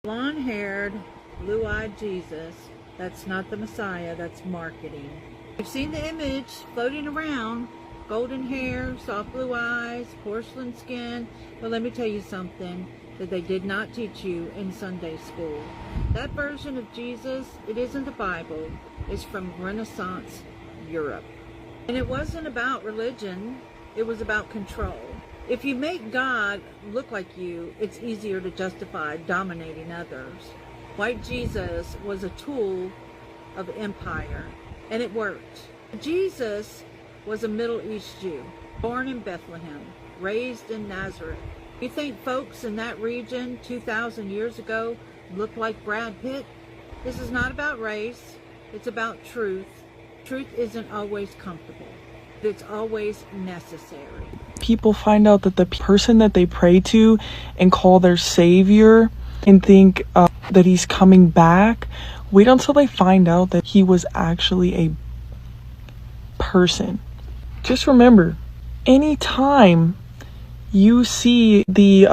Blonde-haired, blue-eyed Jesus, that's not the Messiah, that's marketing. You've seen the image floating around, golden hair, soft blue eyes, porcelain skin, but let me tell you something that they did not teach you in Sunday school. That version of Jesus, it isn't the Bible, it's from Renaissance Europe. And it wasn't about religion, it was about control. If you make God look like you, it's easier to justify dominating others. White Jesus was a tool of empire, and it worked. Jesus was a Middle East Jew, born in Bethlehem, raised in Nazareth. You think folks in that region 2,000 years ago looked like Brad Pitt? This is not about race, it's about truth. Truth isn't always comfortable, but it's always necessary. People find out that the person that they pray to and call their savior and think that he's coming back, wait until they find out that he was actually a person. Just remember, anytime you see the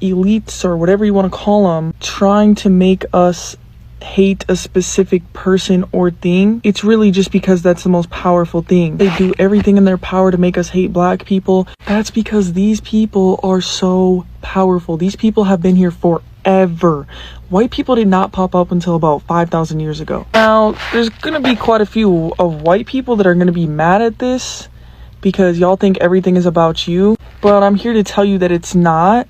elites or whatever you want to call them trying to make us hate a specific person or thing, it's really just because that's the most powerful thing. They do everything in their power to make us hate black people. That's because these people are so powerful. These people have been here forever. White people did not pop up until about 5,000 years ago. Now, there's gonna be quite a few of white people that are gonna be mad at this because y'all think everything is about you, but I'm here to tell you that it's not.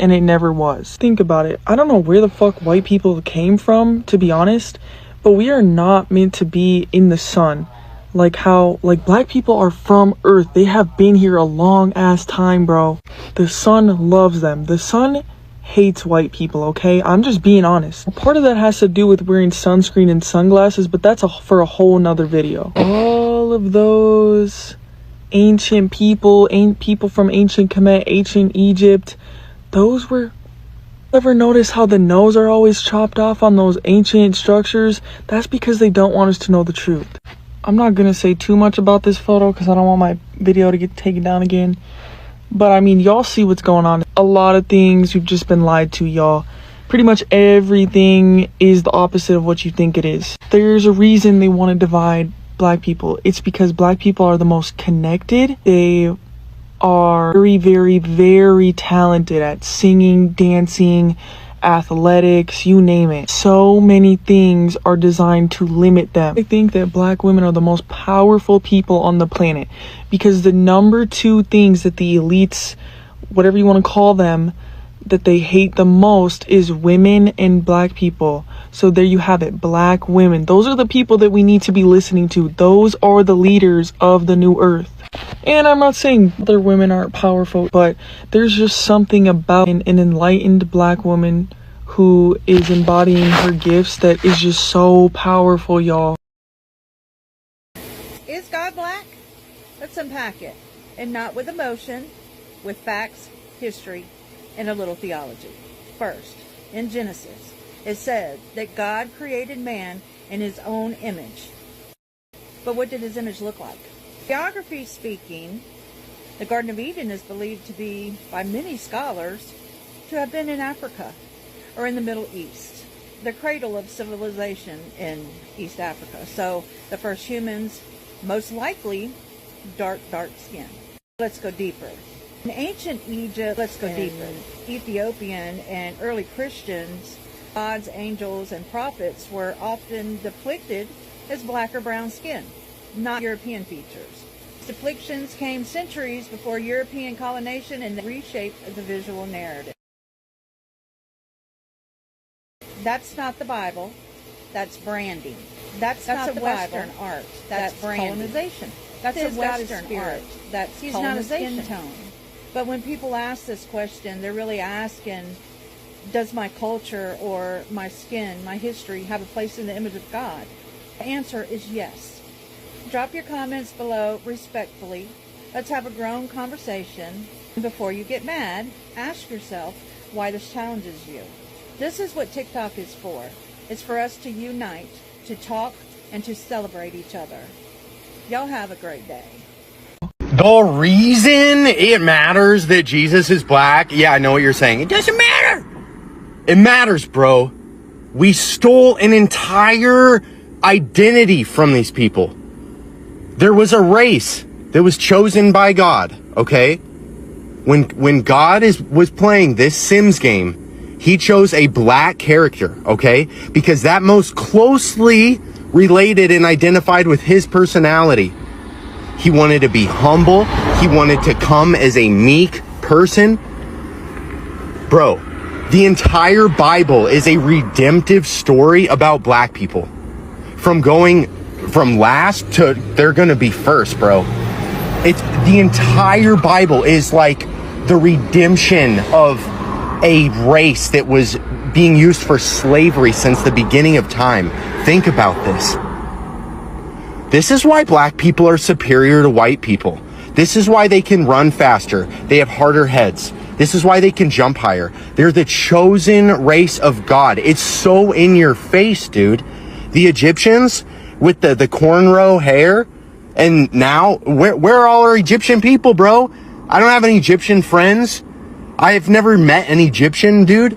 And it never was. Think about it. I don't know where the fuck white people came from, to be honest, but we are not meant to be in the sun. Like how, black people are from Earth. They have been here a long ass time, bro. The sun loves them. The sun hates white people, okay? I'm just being honest. Part of that has to do with wearing sunscreen and sunglasses, but that's for a whole nother video. All of those ancient people from ancient Kemet, ancient Egypt, those were, ever notice how the nose are always chopped off on those ancient structures? That's because they don't want us to know the truth. I'm not gonna say too much about this photo because I don't want my video to get taken down again. But I mean, y'all see what's going on. A lot of things you've just been lied to, y'all. Pretty much everything is the opposite of what you think it is. There's a reason they want to divide black people. It's because black people are the most connected. They are very, very, very talented at singing, dancing, athletics, you name it. So many things are designed to limit them. I think that black women are the most powerful people on the planet because the number two things that the elites, whatever you want to call them, that they hate the most is women and black people. So there you have it, black women. Those are the people that we need to be listening to. Those are the leaders of the new earth. And I'm not saying other women aren't powerful, but there's just something about an enlightened black woman who is embodying her gifts that is just so powerful, y'all. Is God black? Let's unpack it. And not with emotion, with facts, history, and a little theology. First, in Genesis, it said that God created man in his own image. But what did his image look like? Geography speaking, the Garden of Eden is believed to be, by many scholars, to have been in Africa or in the Middle East, the cradle of civilization in East Africa. So the first humans, most likely, dark skin. Let's go deeper. In ancient Egypt, Ethiopian and early Christians, gods, angels, and prophets were often depicted as black or brown skin, not European features. Depictions came centuries before European colonization and reshaped the visual narrative. That's not the Bible. That's branding. That's not the Western Bible. Art. That's colonization. That's a Western art. That's He's colonization. Not a skin tone. But when people ask this question, they're really asking, does my culture or my skin, my history, have a place in the image of God? The answer is yes. Drop your comments below respectfully. Let's have a grown conversation. And before you get mad, ask yourself why this challenges you. This is what TikTok is for. It's for us to unite, to talk, and to celebrate each other. Y'all have a great day. The reason it matters that Jesus is black, yeah, I know what you're saying. It doesn't matter. It matters, bro. We stole an entire identity from these people. There was a race that was chosen by God, okay? When God was playing this Sims game, he chose a black character, okay? Because that most closely related and identified with his personality. He wanted to be humble. He wanted to come as a meek person. Bro, the entire Bible is a redemptive story about black people. From going from last to they're gonna be first, bro. It's the entire Bible is like the redemption of a race that was being used for slavery since the beginning of time. Think about this. This is why black people are superior to white people. This is why they can run faster. They have harder heads. This is why they can jump higher. They're the chosen race of God. It's so in your face, dude. The Egyptians with the cornrow hair, and now where are all our Egyptian people, bro? I don't have any Egyptian friends. I've never met an Egyptian, dude.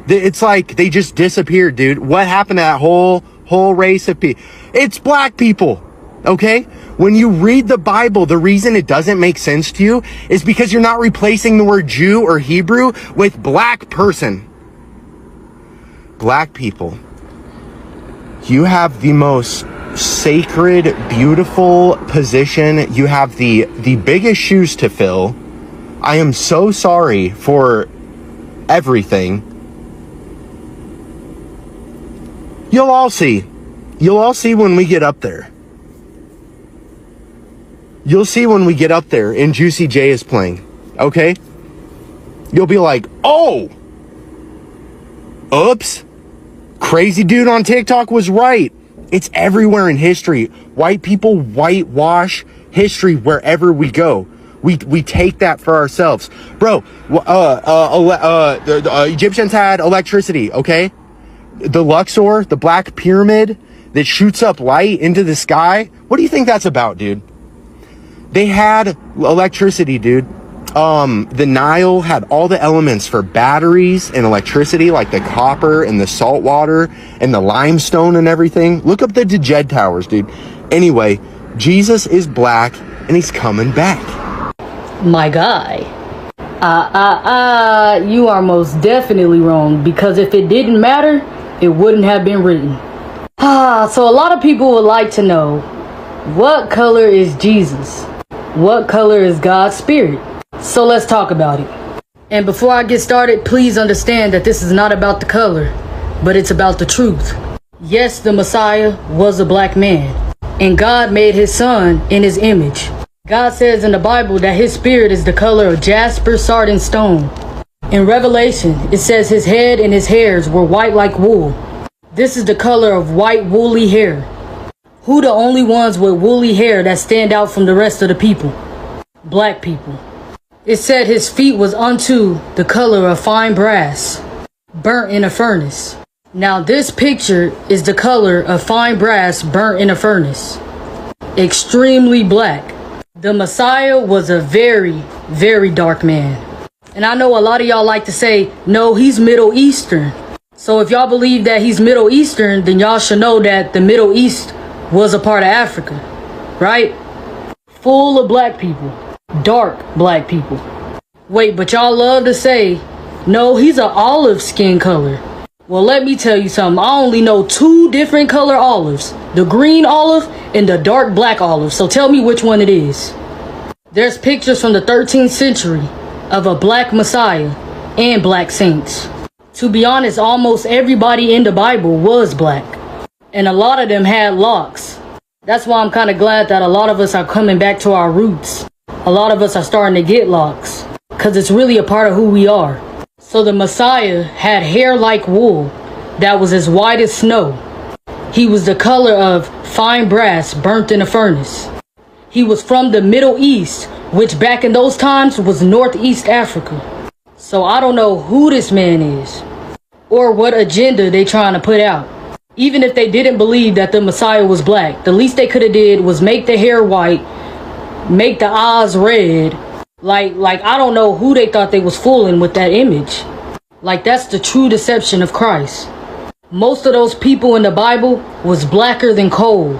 It's like they just disappeared, dude. What happened to that whole race of people? It's black people. Okay? When you read the Bible, the reason it doesn't make sense to you is because you're not replacing the word Jew or Hebrew with black person. Black people. You have the most sacred, beautiful position. You have the biggest shoes to fill. I am so sorry for everything. You'll all see. You'll all see when we get up there. You'll see when we get up there and Juicy J is playing, okay? You'll be like, oh, oops, crazy dude on TikTok was right. It's everywhere in history. White people whitewash history wherever we go. We take that for ourselves. Bro, the Egyptians had electricity, okay? The Luxor, the Black Pyramid that shoots up light into the sky. What do you think that's about, dude? They had electricity, dude. The Nile had all the elements for batteries and electricity, like the copper and the salt water and the limestone and everything. Look up the Djed Towers, dude. Anyway, Jesus is black and he's coming back. My guy. You are most definitely wrong, because if it didn't matter, it wouldn't have been written. So a lot of people would like to know, what color is Jesus? What color is God's spirit? So let's talk about it. And before I get started, please understand that this is not about the color, but it's about the truth. Yes, the Messiah was a black man, and God made his son in his image. God says in the Bible that his spirit is the color of jasper, sardine stone. In Revelation, it says his head and his hairs were white like wool. This is the color of white woolly hair. Who the only ones with woolly hair that stand out from the rest of the people? Black people. It said his feet was unto the color of fine brass, burnt in a furnace. Now this picture is the color of fine brass burnt in a furnace. Extremely black. The Messiah was a very, very dark man. And I know a lot of y'all like to say, no, he's Middle Eastern. So if y'all believe that he's Middle Eastern, then y'all should know that the Middle East was a part of Africa, right? Full of black people, dark black people. Wait, but y'all love to say, no, he's an olive skin color. Well, let me tell you something. I only know two different color olives, the green olive and the dark black olive. So tell me which one it is. There's pictures from the 13th century of a black Messiah and black saints. To be honest, almost everybody in the Bible was black. And a lot of them had locks. That's why I'm kind of glad that a lot of us are coming back to our roots. A lot of us are starting to get locks, because it's really a part of who we are. So the Messiah had hair like wool that was as white as snow. He was the color of fine brass burnt in a furnace. He was from the Middle East, which back in those times was Northeast Africa. So I don't know who this man is or what agenda they trying to put out. Even if they didn't believe that the Messiah was black, the least they could have did was make the hair white, make the eyes red. Like I don't know who they thought they was fooling with that image. Like, that's the true deception of Christ. Most of those people in the Bible was blacker than coal.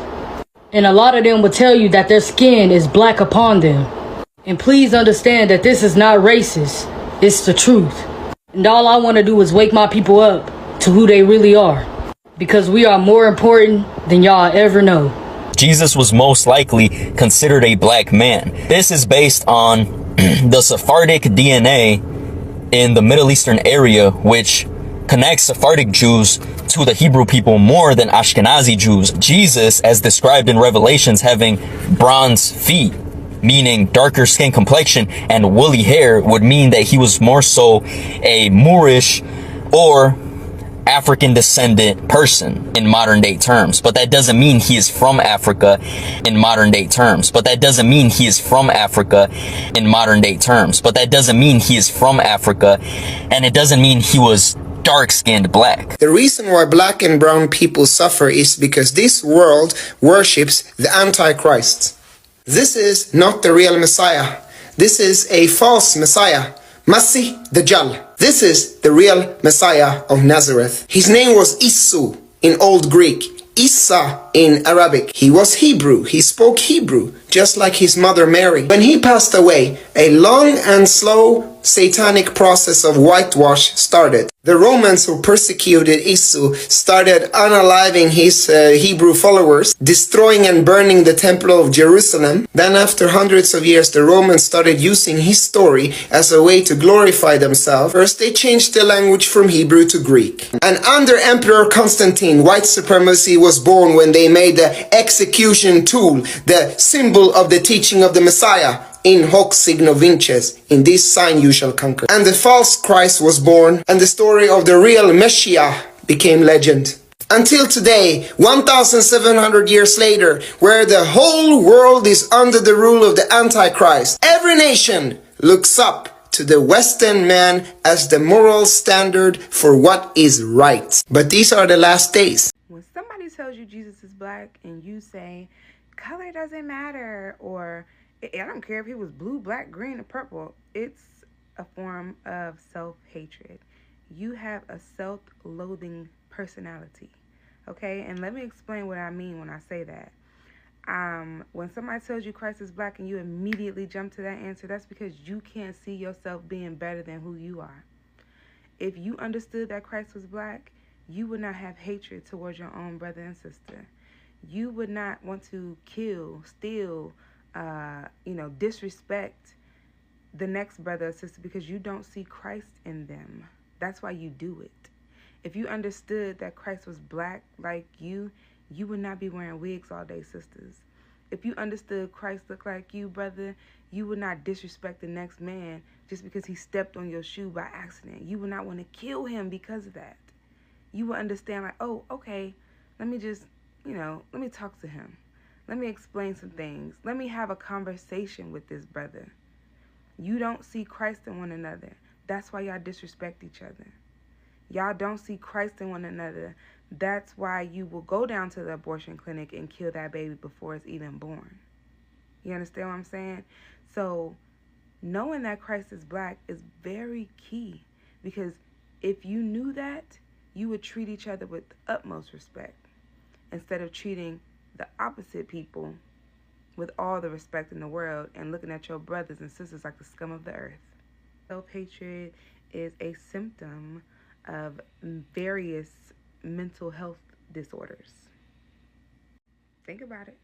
And a lot of them would tell you that their skin is black upon them. And please understand that this is not racist. It's the truth. And all I want to do is wake my people up to who they really are. Because we are more important than y'all ever know. Jesus was most likely considered a black man. This is based on the Sephardic DNA in the Middle Eastern area, which connects Sephardic Jews to the Hebrew people more than Ashkenazi Jews. Jesus, as described in Revelations, having bronze feet, meaning darker skin complexion, and woolly hair would mean that he was more so a Moorish or African descendant person in modern day terms. But that doesn't mean he is from Africa in modern day terms. But that doesn't mean he is from Africa in modern day terms. But that doesn't mean he is from Africa, and it doesn't mean he was dark-skinned black. The reason why black and brown people suffer is because this world worships the Antichrist. This is not the real Messiah. This is a false Messiah. Masih Dajjal. This is the real Messiah of Nazareth. His name was Isu in Old Greek, Isa in Arabic. He was Hebrew. He spoke Hebrew, just like his mother Mary. When he passed away, a long and slow satanic process of whitewash started. The Romans who persecuted Isu started unaliving his Hebrew followers, destroying and burning the Temple of Jerusalem. Then after hundreds of years, the Romans started using his story as a way to glorify themselves. First, they changed the language from Hebrew to Greek. And under Emperor Constantine, white supremacy was born when they made the execution tool, the symbol of the teaching of the Messiah. In hoc signo vinces, in this sign you shall conquer. And the false Christ was born, and the story of the real Messiah became legend. Until today, 1,700 years later, where the whole world is under the rule of the Antichrist, every nation looks up to the Western man as the moral standard for what is right. But these are the last days. When somebody tells you Jesus is black and you say, color doesn't matter, or I don't care if he was blue, black, green, or purple. It's a form of self-hatred. You have a self-loathing personality, okay? And let me explain what I mean when I say that. When somebody tells you Christ is black and you immediately jump to that answer, that's because you can't see yourself being better than who you are. If you understood that Christ was black, you would not have hatred towards your own brother and sister. You would not want to kill, steal, disrespect the next brother or sister because you don't see Christ in them. That's why you do it. If you understood that Christ was black like you would not be wearing wigs all day, sisters. If you understood Christ looked like you, brother, you would not disrespect the next man just because he stepped on your shoe by accident. You would not want to kill him because of that. You would understand like, oh, okay, let me talk to him. Let me explain some things. Let me have a conversation with this brother. You don't see Christ in one another. That's why y'all disrespect each other. Y'all don't see Christ in one another. That's why you will go down to the abortion clinic and kill that baby before it's even born. You understand what I'm saying? So knowing that Christ is black is very key, because if you knew that, you would treat each other with utmost respect instead of treating the opposite people with all the respect in the world and looking at your brothers and sisters like the scum of the earth. Self-hatred is a symptom of various mental health disorders. Think about it.